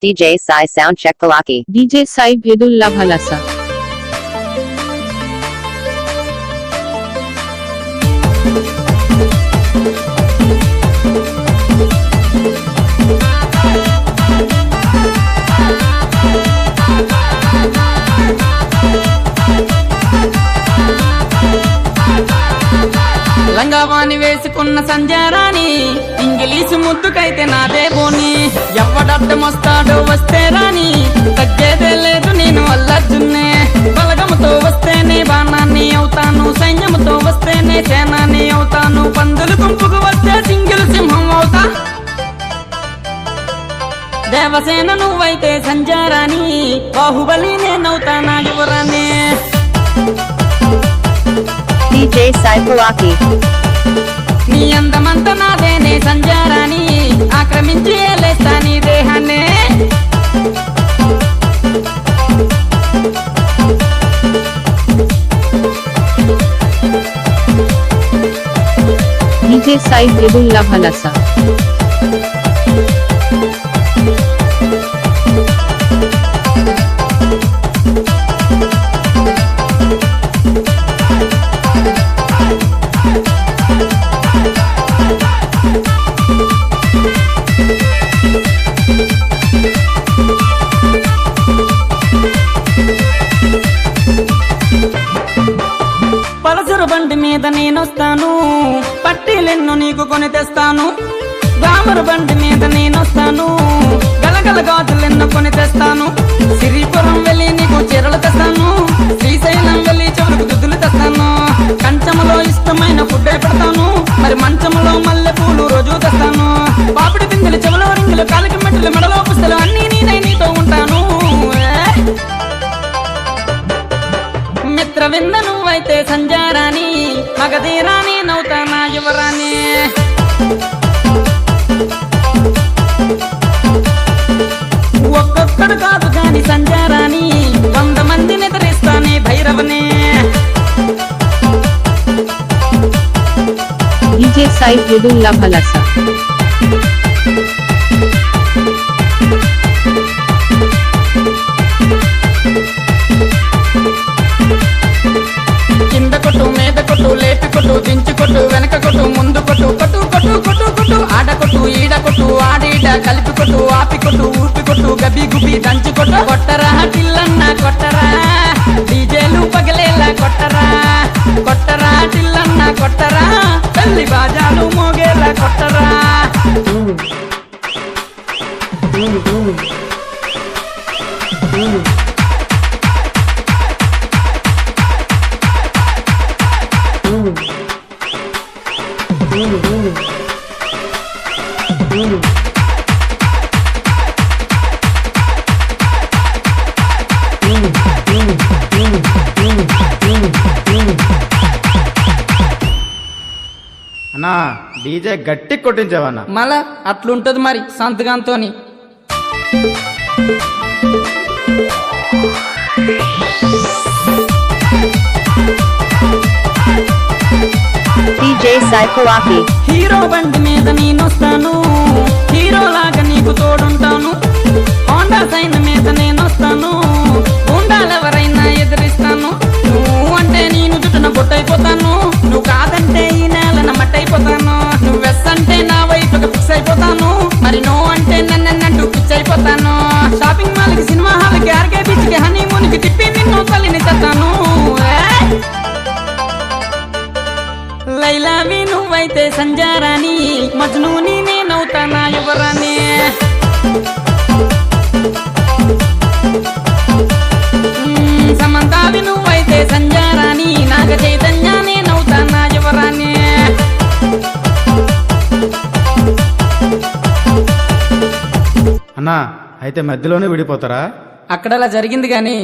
DJ Sai Soundcheck Palaki. DJ Sai Bhedullah Bhalasa. లంగావాణి వేసుకున్న Sanjarani English ముద్దుకైతే నాదే బోని ఎవడడ్డమొస్తాడో వస్తే రాని తగ్గేదే లేదు నేను అల్లర్జున్నే బలగముతో వస్తేనే బాణాన్ని అవుతాను సైన్యముతో వస్తేనే సేనాన్ని అవుతాను పందులు గుంపుకు వస్తే సింగిల్ సింహం అవుతా దేవసేన నువ్వైతే సంజారాణి బాహుబలి నేనవుతా నా యువరానే DJ Sai Palaki. నీ అందమంత నాదేనే సంజారాని ఆక్రమించి ఏలేస్తా నీ దేహాన్నే DJ Sai Bhedullah Bhalasa. Pulsar బండి మీద నేనొస్తాను పట్టీలెన్ను నీకు కొని తెస్తాను గ్లామర్ బండి మీద నేనొస్తాను గలగల గాజులెన్ను కొని తెస్తాను సిరిపురం వెళ్ళి నీకు చీరలు తెస్తాను శ్రీశైలం వెళ్ళి చెవులకు దుద్దులు తెస్తాను కంచములో ఇష్టమైన ఫుడ్ పెడతాను మరి మంచములో మల్లె పూలు రోజు తెస్తాను పాపిడి పిందులు చెవులో రింగులు కాలికి మెట్టులు మెడలో పుస్తలు అన్నీ నేనై నీతో ఉంటాను మిత్రవింద నువ్వైతే సంజారాని మగధీరాని నవ్వుతా నా యువరాని ఒక్కొక్కడు కాదు కాని సంజారాని 100 మందిని ఎదిరిస్తానే భైరవనే DJ Sai Bhedullah Bhalasa. కింద కొట్టు మీద కొట్టు లేపి కొట్టు దించి కొట్టు వెనక కొట్టు ముందు కొట్టు కొట్టు కొట్టు కొట్టు కొట్టు ఆడ కొట్టు ఈడ కొట్టు ఆడీడ కలిపి కొట్టు ఆపి కొట్టు ఊపి కొట్టు గబి గుబి దంచి కొట్టు కొట్టరా టిల్లన్న కొట్టరా డీజేలు పగలేలా కొట్టరా కొట్టరా టిల్లన్న కొట్టరా తల్లి బాజాలు మోగేలా కొట్టరా అన్నా డీజే గట్టి కొట్టించావన్నా. మళ్ళా అట్లుంటది మరి సంతకంతోని DJ Sai Palaki. హీరో బండి మీద నేనొస్తాను హీరోలాగా నీకు తోడుంటాను హోండా సైన్ మీద నేనొస్తాను గుండాలెవరైనా ఎదిరిస్తాను నువ్వు అంటే నేను జుట్టున బొట్టయిపోతాను నువ్వు కాదంటే ఈ నేలన మట్టయిపోతాను నువ్వు వెస్ అంటే నా వైపుగా ఫిక్స్ అయిపోతాను మరి నో అంటే నన్నంటూ పిచ్ అయిపోతాను షాపింగ్ మాల్కి సినిమా హాల్కి ఆర్కే బీచ్కి హనీమూన్కి తిప్పి నిన్ను తల్లిని తెస్తాను లైలావి నువ్వైతే సంజారాని మజ్నూని నేనవుతా నా యువరాని సమంతావి నువ్వైతే సంజారాని నాగ చైతన్య నేనవుతా నా యువరాని అన్నా అయితే మధ్యలోనే విడిపోతారా? అక్కడలా జరిగింది గాని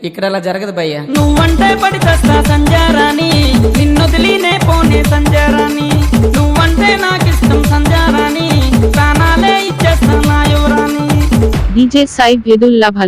ఇక్కడలా జరగదు భయ్య నువ్వంటే పడి తెస్తా సంజారాని నిన్నొదిలినే పోనే సంజారాని నువ్వంటే నాకిష్టం సంజారాని ప్రాణాలే ఇచ్చేస్తా నా యువరాని DJ Sai Bhedullah Bhalasa.